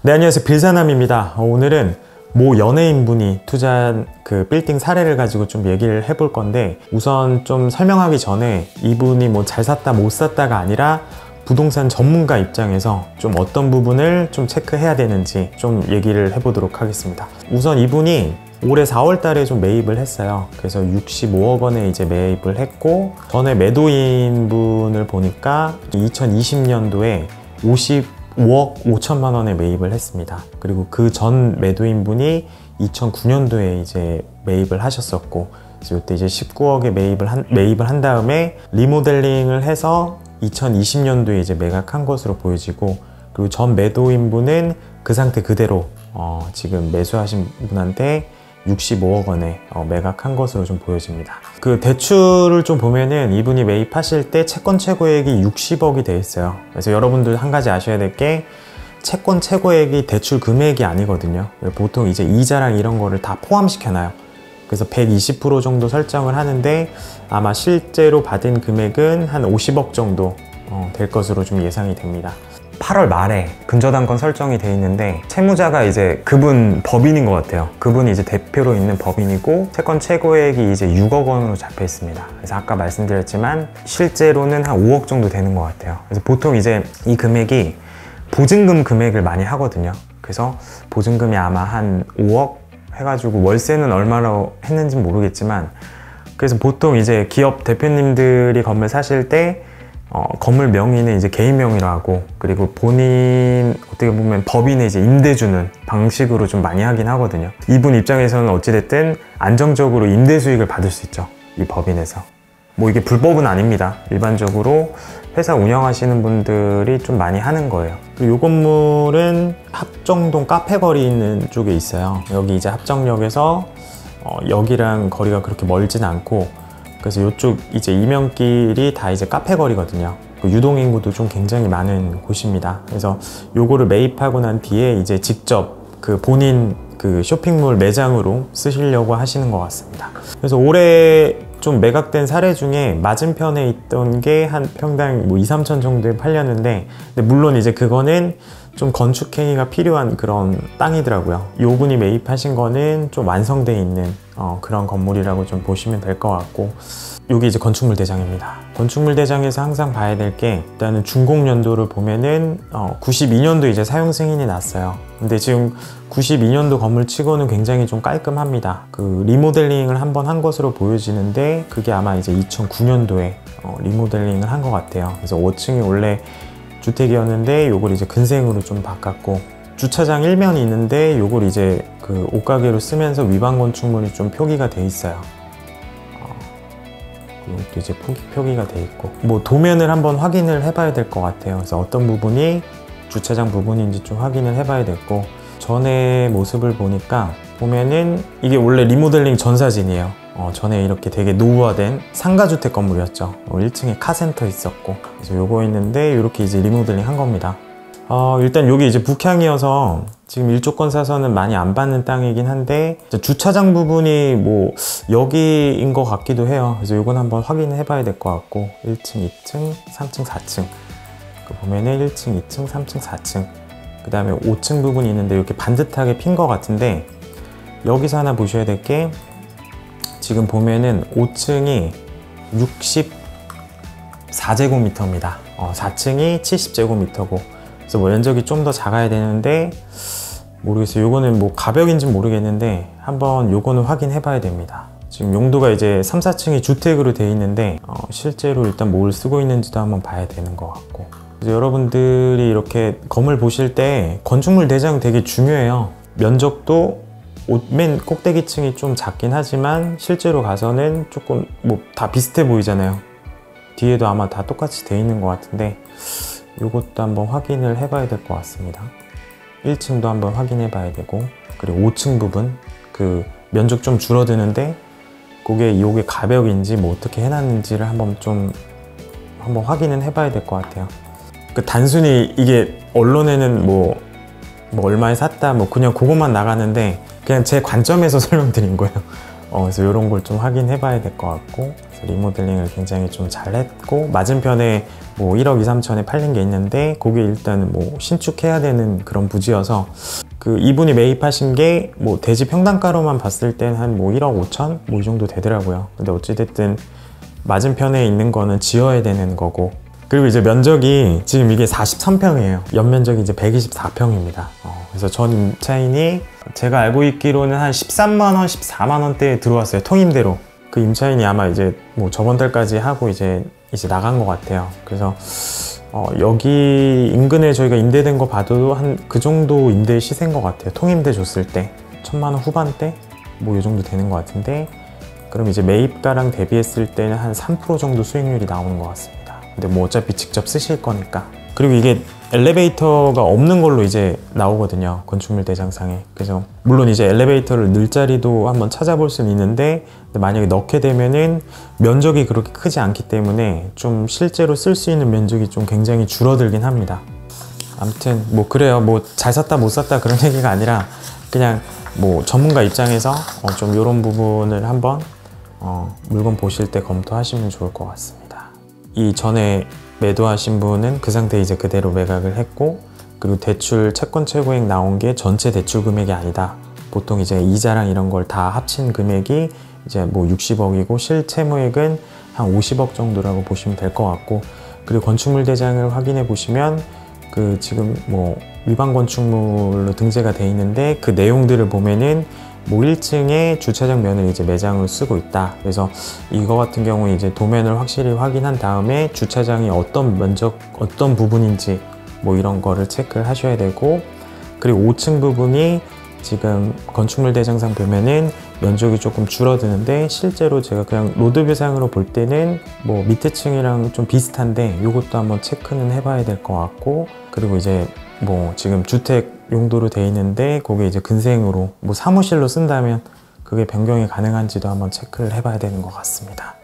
네, 안녕하세요. 빌사남입니다. 오늘은 모 연예인분이 투자한 그 빌딩 사례를 가지고 좀 얘기를 해볼 건데, 우선 좀 설명하기 전에 이분이 뭐 잘 샀다 못 샀다가 아니라 부동산 전문가 입장에서 좀 어떤 부분을 좀 체크해야 되는지 좀 얘기를 해보도록 하겠습니다. 우선 이분이 올해 4월 달에 좀 매입을 했어요. 그래서 65억 원에 이제 매입을 했고, 전에 매도인 분을 보니까 2020년도에 55억 5천만 원에 매입을 했습니다. 그리고 그 전 매도인 분이 2009년도에 이제 매입을 하셨었고, 이때 이제 19억에 매입을 한 다음에 리모델링을 해서 2020년도에 이제 매각한 것으로 보여지고, 그리고 전 매도인 분은 그 상태 그대로 지금 매수하신 분한테 65억 원에 매각한 것으로 좀 보여집니다. 그 대출을 좀 보면은 이분이 매입하실 때 채권 최고액이 60억이 돼 있어요. 그래서 여러분들 한 가지 아셔야 될 게, 채권 최고액이 대출 금액이 아니거든요. 보통 이제 이자랑 이런 거를 다 포함시켜놔요. 그래서 120% 정도 설정을 하는데, 아마 실제로 받은 금액은 한 50억 정도 될 것으로 좀 예상이 됩니다. 8월 말에 근저당권 설정이 돼 있는데, 채무자가 이제 그분 법인인 것 같아요. 그분이 이제 대표로 있는 법인이고, 채권 최고액이 이제 6억 원으로 잡혀 있습니다. 그래서 아까 말씀드렸지만 실제로는 한 5억 정도 되는 것 같아요. 그래서 보통 이제 이 금액이 보증금 금액을 많이 하거든요. 그래서 보증금이 아마 한 5억 해가지고, 월세는 얼마나 했는지 모르겠지만, 그래서 보통 이제 기업 대표님들이 건물 사실 때 건물 명의는 이제 개인 명의로 하고, 그리고 본인 어떻게 보면 법인에 이제 임대 주는 방식으로 좀 많이 하긴 하거든요. 이분 입장에서는 어찌됐든 안정적으로 임대 수익을 받을 수 있죠, 이 법인에서. 뭐 이게 불법은 아닙니다. 일반적으로 회사 운영하시는 분들이 좀 많이 하는 거예요. 그리고 이 건물은 합정동 카페거리 있는 쪽에 있어요. 여기 이제 합정역에서 여기랑 거리가 그렇게 멀진 않고, 그래서 이쪽 이제 이면길이 다 이제 카페 거리거든요. 유동인구도 좀 굉장히 많은 곳입니다. 그래서 요거를 매입하고 난 뒤에 이제 직접 그 본인 그 쇼핑몰 매장으로 쓰시려고 하시는 것 같습니다. 그래서 올해 좀 매각된 사례 중에 맞은편에 있던 게 한 평당 뭐 2, 3천 정도에 팔렸는데, 근데 물론 이제 그거는 좀 건축행위가 필요한 그런 땅이더라고요. 요분이 매입하신 거는 좀 완성되어 있는 그런 건물이라고 좀 보시면 될 것 같고, 여기 이제 건축물 대장입니다. 건축물 대장에서 항상 봐야 될 게, 일단은 준공 연도를 보면은 92년도 이제 사용 승인이 났어요. 근데 지금 92년도 건물 치고는 굉장히 좀 깔끔합니다. 그 리모델링을 한번 한 것으로 보여지는데, 그게 아마 이제 2009년도에 리모델링을 한 것 같아요. 그래서 5층이 원래 주택이었는데 요걸 이제 근생으로 좀 바꿨고, 주차장 1면이 있는데 요걸 이제 그 옷가게로 쓰면서 위반 건축물이 좀 표기가 돼 있어요. 이것도 이제 표기가 돼 있고, 뭐 도면을 한번 확인을 해봐야 될 것 같아요. 그래서 어떤 부분이 주차장 부분인지 좀 확인을 해봐야 됐고, 전에 모습을 보면은 이게 원래 리모델링 전 사진이에요. 전에 이렇게 되게 노후화된 상가주택 건물이었죠. 1층에 카센터 있었고, 그래서 요거 있는데 이렇게 이제 리모델링 한 겁니다. 일단 여기 이제 북향이어서 지금 일조권 사서는 많이 안 받는 땅이긴 한데, 주차장 부분이 뭐 여기인 것 같기도 해요. 그래서 요건 한번 확인해 봐야 될 것 같고, 1층, 2층, 3층, 4층 보면은 1층, 2층, 3층, 4층 그 다음에 5층 부분이 있는데 이렇게 반듯하게 핀 것 같은데, 여기서 하나 보셔야 될 게, 지금 보면은 5층이 64제곱미터입니다. 4층이 70제곱미터고, 그래서 뭐 면적이 좀 더 작아야 되는데 모르겠어요. 요거는 뭐 가벽인지는 모르겠는데 한번 요거는 확인해 봐야 됩니다. 지금 용도가 이제 3, 4층이 주택으로 되어 있는데 실제로 일단 뭘 쓰고 있는지도 한번 봐야 되는 것 같고, 그래서 여러분들이 이렇게 건물 보실 때 건축물 대장 되게 중요해요. 면적도 맨 꼭대기층이 좀 작긴 하지만 실제로 가서는 조금 뭐 다 비슷해 보이잖아요. 뒤에도 아마 다 똑같이 되어 있는 것 같은데, 이것도 한번 확인을 해봐야 될 것 같습니다. 1층도 한번 확인해 봐야 되고, 그리고 5층 부분 그 면적 좀 줄어드는데 요게 가벽인지 뭐 어떻게 해놨는지를 한번 확인은 해봐야 될 것 같아요. 그 단순히 이게 언론에는 뭐 얼마에 샀다 뭐 그냥 그것만 나가는데, 그냥 제 관점에서 설명드린 거예요. 그래서 이런 걸 좀 확인해 봐야 될 것 같고, 그래서 리모델링을 굉장히 좀 잘했고, 맞은편에 뭐 1억 2, 3천에 팔린 게 있는데 그게 일단 뭐 신축해야 되는 그런 부지여서, 그 이분이 매입하신 게 뭐 대지 평당가로만 봤을 땐 한 뭐 1억 5천 뭐 이 정도 되더라고요. 근데 어찌됐든 맞은편에 있는 거는 지어야 되는 거고, 그리고 이제 면적이 지금 이게 43평이에요. 연면적이 이제 124평입니다. 그래서 전 임차인이 제가 알고 있기로는 한 13만원, 14만원대에 들어왔어요. 통임대로. 그 임차인이 아마 이제 뭐 저번 달까지 하고 이제 나간 것 같아요. 그래서 여기 인근에 저희가 임대된 거 봐도 한 그 정도 임대 시세인 것 같아요. 통임대 줬을 때 1000만원 후반대? 뭐 이 정도 되는 것 같은데, 그럼 이제 매입가랑 대비했을 때는 한 3% 정도 수익률이 나오는 것 같습니다. 근데 뭐 어차피 직접 쓰실 거니까. 그리고 이게 엘리베이터가 없는 걸로 이제 나오거든요, 건축물 대장상에. 그래서 물론 이제 엘리베이터를 넣을 자리도 한번 찾아볼 수는 있는데, 만약에 넣게 되면은 면적이 그렇게 크지 않기 때문에 좀 실제로 쓸 수 있는 면적이 좀 굉장히 줄어들긴 합니다. 아무튼 뭐 그래요. 뭐 잘 샀다 못 샀다 그런 얘기가 아니라, 그냥 뭐 전문가 입장에서 좀 이런 부분을 한번 물건 보실 때 검토하시면 좋을 것 같습니다. 이 전에 매도하신 분은 그 상태에 이제 그대로 매각을 했고, 그리고 대출 채권 최고액 나온 게 전체 대출 금액이 아니다. 보통 이제 이자랑 이런 걸 다 합친 금액이 이제 뭐 60억이고 실채무액은 한 50억 정도라고 보시면 될 것 같고, 그리고 건축물 대장을 확인해 보시면 그 지금 뭐 위반 건축물로 등재가 돼 있는데, 그 내용들을 보면은 뭐 1층에 주차장 면을 이제 매장으로 쓰고 있다. 그래서 이거 같은 경우에 이제 도면을 확실히 확인한 다음에 주차장이 어떤 면적, 어떤 부분인지 뭐 이런 거를 체크를 하셔야 되고, 그리고 5층 부분이 지금 건축물 대장상 보면은 면적이 조금 줄어드는데, 실제로 제가 그냥 로드뷰상으로 볼 때는 뭐 밑에 층이랑 좀 비슷한데 이것도 한번 체크는 해봐야 될 것 같고, 그리고 이제 뭐 지금 주택 용도로 돼 있는데 그게 이제 근생으로 뭐 사무실로 쓴다면 그게 변경이 가능한지도 한번 체크를 해봐야 되는 것 같습니다.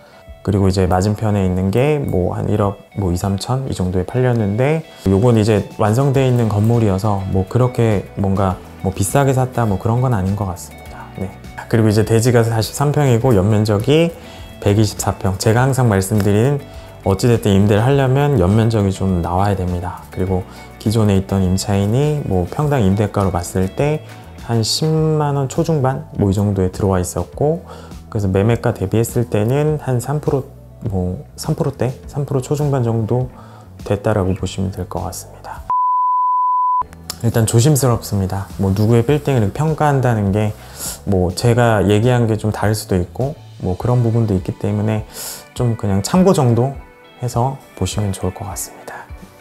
그리고 이제 맞은편에 있는 게 뭐 한 1억 뭐 2, 3천 이 정도에 팔렸는데, 요건 이제 완성되어 있는 건물이어서 뭐 그렇게 뭔가 뭐 비싸게 샀다 뭐 그런 건 아닌 것 같습니다. 네. 그리고 이제 대지가 43평이고 연면적이 124평. 제가 항상 말씀드리는, 어찌됐든 임대를 하려면 연면적이 좀 나와야 됩니다. 그리고 기존에 있던 임차인이 뭐 평당 임대가로 봤을 때 한 10만원 초중반 뭐 이 정도에 들어와 있었고, 그래서 매매가 대비했을 때는 한 3%, 뭐 3%대? 3% 초중반 정도 됐다라고 보시면 될 것 같습니다. 일단 조심스럽습니다. 뭐 누구의 빌딩을 평가한다는 게 뭐 제가 얘기한 게 좀 다를 수도 있고 뭐 그런 부분도 있기 때문에 좀 그냥 참고 정도 해서 보시면 좋을 것 같습니다.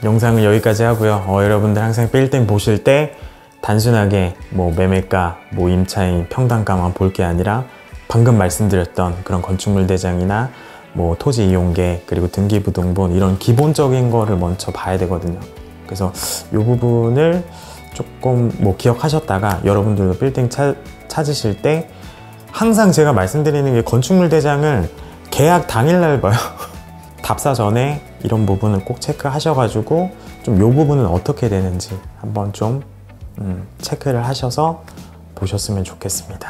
영상은 여기까지 하고요. 여러분들 항상 빌딩 보실 때 단순하게 뭐 매매가, 뭐 임차인 평당가만 볼 게 아니라 방금 말씀드렸던 그런 건축물 대장이나 뭐 토지 이용계, 그리고 등기부등본 이런 기본적인 거를 먼저 봐야 되거든요. 그래서 이 부분을 조금 뭐 기억하셨다가 여러분들도 빌딩 찾으실 때 항상 제가 말씀드리는 게, 건축물 대장을 계약 당일날 봐요. 답사 전에 이런 부분을 꼭 체크하셔가지고 좀 이 부분은 어떻게 되는지 한번 좀 체크를 하셔서 보셨으면 좋겠습니다.